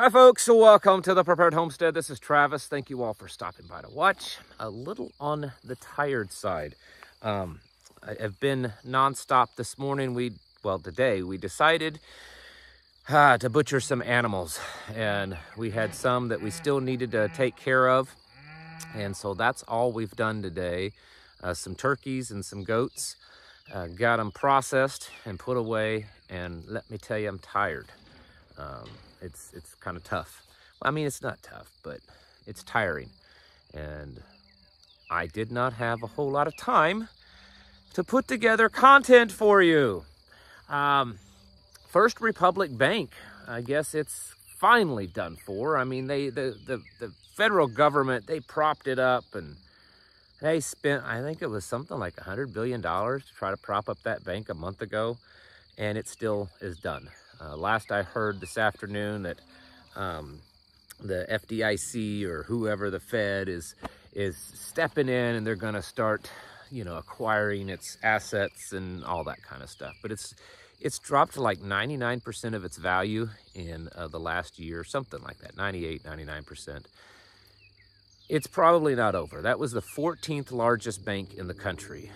Hi folks, so welcome to the Prepared Homestead. This is Travis. Thank you all for stopping by to watch. A little on the tired side. I've been nonstop this morning. Today we decided to butcher some animals, and we had some that we still needed to take care of, and so that's all we've done today. Some turkeys and some goats. Got them processed and put away, and let me tell you, I'm tired. It's kind of tough. Well, I mean, it's not tough, but it's tiring. And I did not have a whole lot of time to put together content for you. First Republic Bank, I guess it's finally done for. I mean, the federal government, they propped it up, and they spent, I think it was something like $100 billion to try to prop up that bank a month ago, and it still is done. Last I heard this afternoon that the FDIC or whoever, the Fed, is stepping in, and they're going to start, acquiring its assets and all that kind of stuff. But it's dropped to like 99% of its value in the last year, something like that, 98, 99%. It's probably not over. That was the 14th largest bank in the country.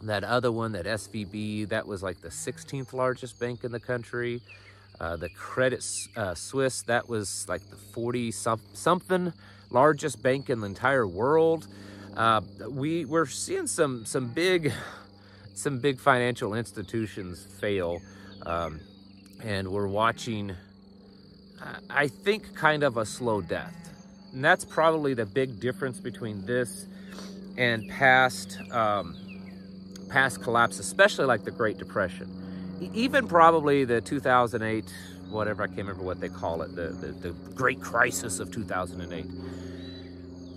That other one, that SVB, that was like the 16th largest bank in the country. The Credit Suisse, that was like the 40-something largest bank in the entire world. We're seeing some big financial institutions fail, and we're watching, I think, kind of a slow death. And that's probably the big difference between this and past collapse, especially like the Great Depression, even probably the 2008, whatever, I can't remember what they call it, the Great Crisis of 2008.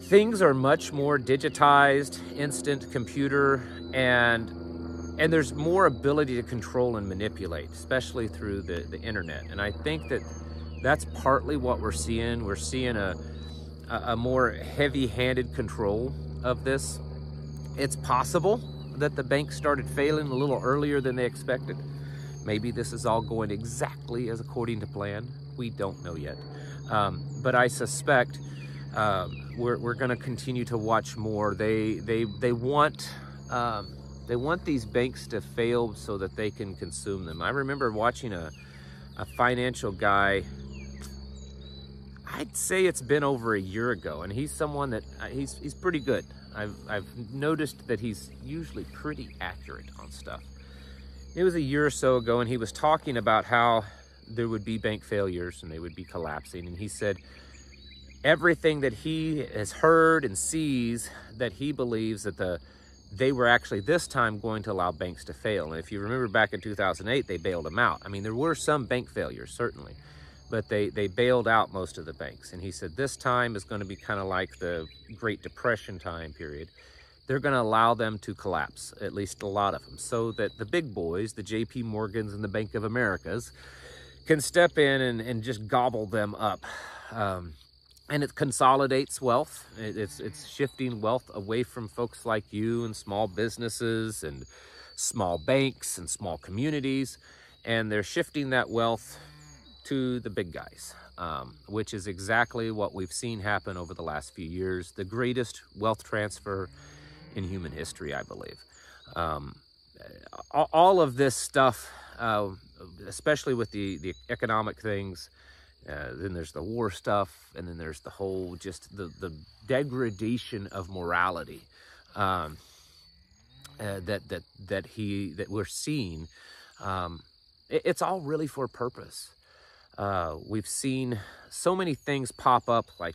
Things are much more digitized, instant computer, and there's more ability to control and manipulate, especially through the internet. And I think that's partly what we're seeing. We're seeing a more heavy-handed control of this. It's possible that the bank started failing a little earlier than they expected. Maybe this is all going exactly as according to plan. We don't know yet. But I suspect we're going to continue to watch more. They want these banks to fail so that they can consume them. I remember watching a financial guy, I'd say it's been over a year ago, and he's someone that he's pretty good. I've noticed that he's usually pretty accurate on stuff. It was a year or so ago, and he was talking about how there would be bank failures and they would be collapsing. And he said everything that he has heard and sees, that he believes that they were actually this time going to allow banks to fail. And if you remember back in 2008, they bailed them out. I mean, there were some bank failures, certainly, but they bailed out most of the banks. And he said this time is going to be kind of like the Great Depression time period. They're going to allow them to collapse, at least a lot of them, so that the big boys, the JP Morgans and the Bank of Americas, can step in and just gobble them up. And it consolidates wealth. It's shifting wealth away from folks like you and small businesses and small banks and small communities. And they're shifting that wealth to the big guys, which is exactly what we've seen happen over the last few years. The greatest wealth transfer in human history, I believe. All of this stuff, especially with the economic things, then there's the war stuff, and then there's the whole, just the degradation of morality that we're seeing. It's all really for a purpose. We've seen so many things pop up, like,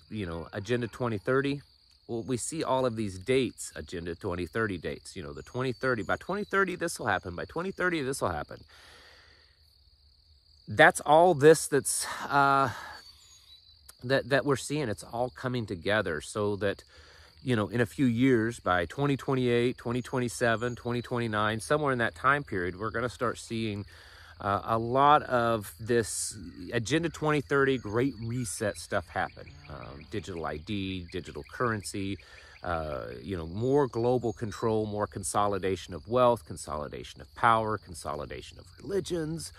Agenda 2030. Well, we see all of these dates, Agenda 2030 dates, the 2030, by 2030, this will happen. By 2030, this will happen. That's all this that's, that we're seeing. It's all coming together so that, in a few years, by 2028, 2027, 2029, somewhere in that time period, we're going to start seeing a lot of this Agenda 2030 Great Reset stuff happen. Digital ID, digital currency, more global control, more consolidation of wealth, consolidation of power, consolidation of religions,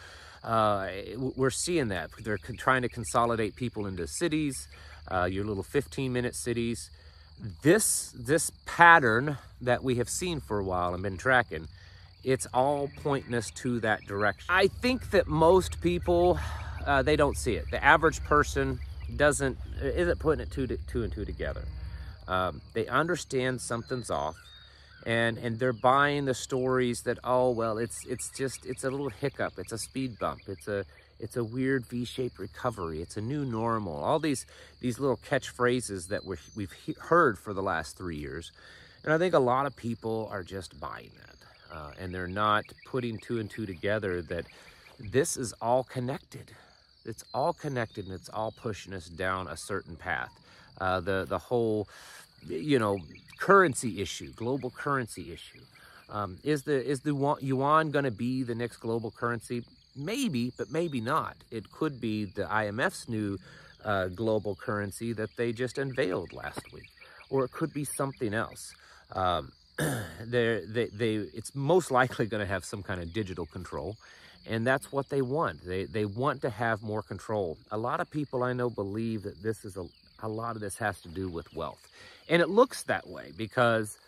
We're seeing that. They're trying to consolidate people into cities, your little 15-minute cities. This pattern that we have seen for a while and been tracking, it's all pointing us to that direction. I think that most people, they don't see it. The average person isn't putting it two and two together. They understand something's off, and they're buying the stories that, oh well, it's a little hiccup, it's a speed bump, it's a weird V-shaped recovery, it's a new normal. All these little catchphrases that we've heard for the last 3 years, and I think a lot of people are just buying that, and they're not putting two and two together that this is all connected. It's all connected, and it's all pushing us down a certain path. The whole, currency issue, global currency issue. Is the yuan going to be the next global currency? Maybe, but maybe not. It could be the IMF's new global currency that they just unveiled last week, or it could be something else. It's most likely going to have some kind of digital control, and that's what they want. They want to have more control. A lot of people I know believe that this is a lot of this has to do with wealth. And it looks that way because,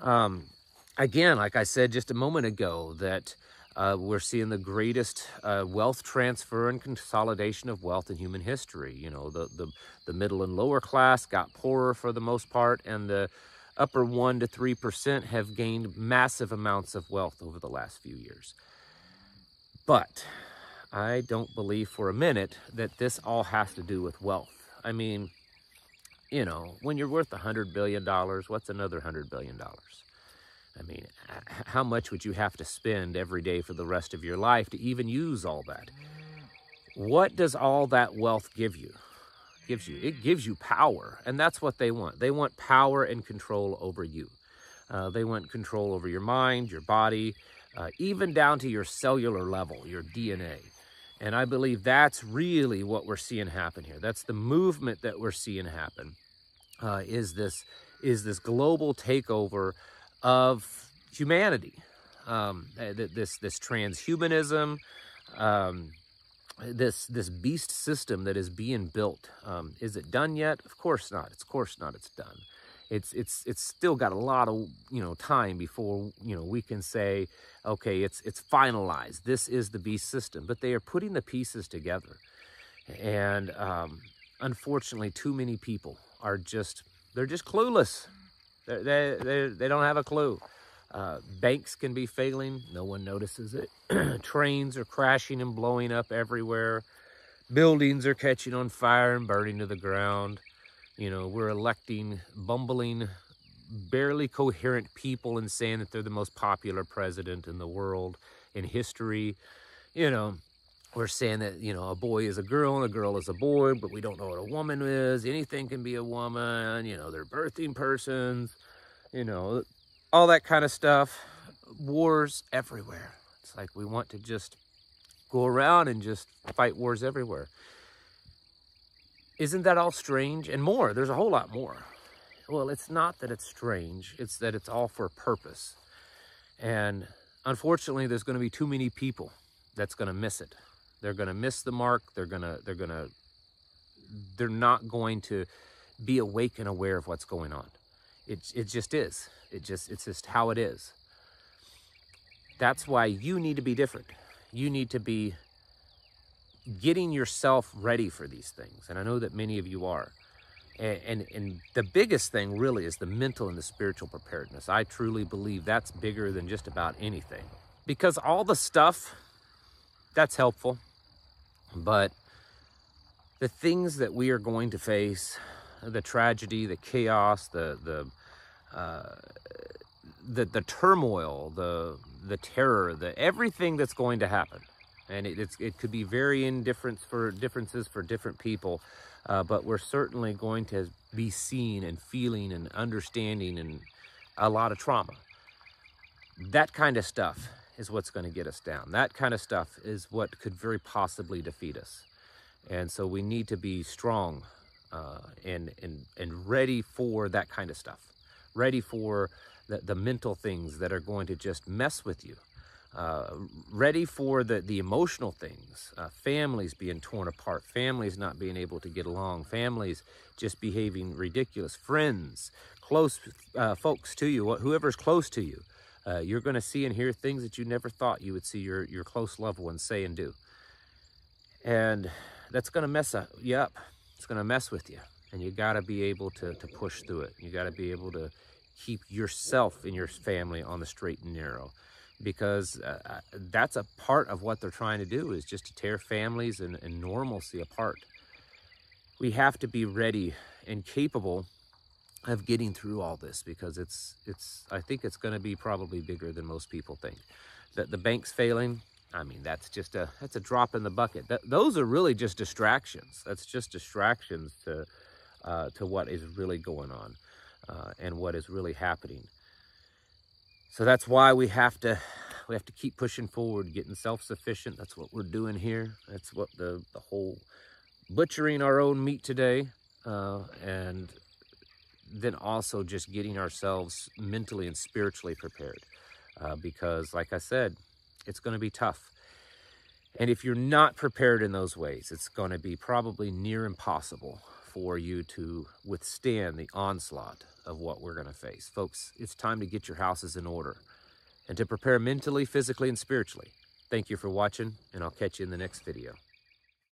again, like I said just a moment ago, that we're seeing the greatest wealth transfer and consolidation of wealth in human history. You know, the middle and lower class got poorer for the most part, and the upper 1% to 3% have gained massive amounts of wealth over the last few years. But I don't believe for a minute that this all has to do with wealth. I mean, when you're worth $100 billion, what's another $100 billion? I mean, how much would you have to spend every day for the rest of your life to even use all that? What does all that wealth give you? It gives you power, and that's what they want. They want power and control over you. They want control over your mind, your body, even down to your cellular level, your DNA. And I believe that's really what we're seeing happen here. That's the movement that we're seeing happen, is this global takeover of humanity, this transhumanism, this beast system that is being built. Is it done yet? Of course not. Of course not. It's done. It's still got a lot of time before we can say, okay, it's finalized. This is the beast system. But they are putting the pieces together, and unfortunately, too many people are they're just clueless. They don't have a clue. Banks can be failing. No one notices it. Trains are crashing and blowing up everywhere. Buildings are catching on fire and burning to the ground. We're electing bumbling, barely coherent people and saying that they're the most popular president in the world in history. We're saying that, a boy is a girl and a girl is a boy, but we don't know what a woman is. Anything can be a woman. They're birthing persons, all that kind of stuff. Wars everywhere. It's like we want to just go around and just fight wars everywhere. Isn't that all strange? And more, there's a whole lot more. Well, it's not that it's strange, it's that it's all for a purpose. And unfortunately, there's going to be too many people that's going to miss it. They're going to miss the mark. They're not going to be awake and aware of what's going on. It just is. It's just how it is. That's why you need to be different. You need to be getting yourself ready for these things. And I know that many of you are. And the biggest thing really is the mental and the spiritual preparedness. I truly believe that's bigger than just about anything. Because all the stuff, that's helpful. But the things that we are going to face, the tragedy, the chaos, the turmoil, the terror, everything that's going to happen. And it could be varying differences for different people, but we're certainly going to be seeing and feeling and understanding and a lot of trauma. That kind of stuff is what's going to get us down. That kind of stuff is what could very possibly defeat us. And so we need to be strong and ready for that kind of stuff. Ready for the mental things that are going to just mess with you. ready for the emotional things, families being torn apart, families not being able to get along, families just behaving ridiculous, friends, close folks to you, whoever's close to you. You're going to see and hear things that you never thought you would see your close loved ones say and do. And that's going to mess you up. It's going to mess with you. And you got to be able to push through it. You got to be able to keep yourself and your family on the straight and narrow. Because that's a part of what they're trying to do, is just to tear families and normalcy apart. We have to be ready and capable of getting through all this, because I think it's going to be probably bigger than most people think. That the bank's failing, I mean, that's a drop in the bucket. Those are really just distractions. That's just distractions to what is really going on and what is really happening. So that's why we have to keep pushing forward, getting self-sufficient. That's what we're doing here. That's what the whole butchering our own meat today, and then also just getting ourselves mentally and spiritually prepared, because like I said, it's going to be tough. And if you're not prepared in those ways, it's going to be probably near impossible for you to withstand the onslaught of what we're going to face. Folks, it's time to get your houses in order and to prepare mentally, physically, and spiritually. Thank you for watching, and I'll catch you in the next video.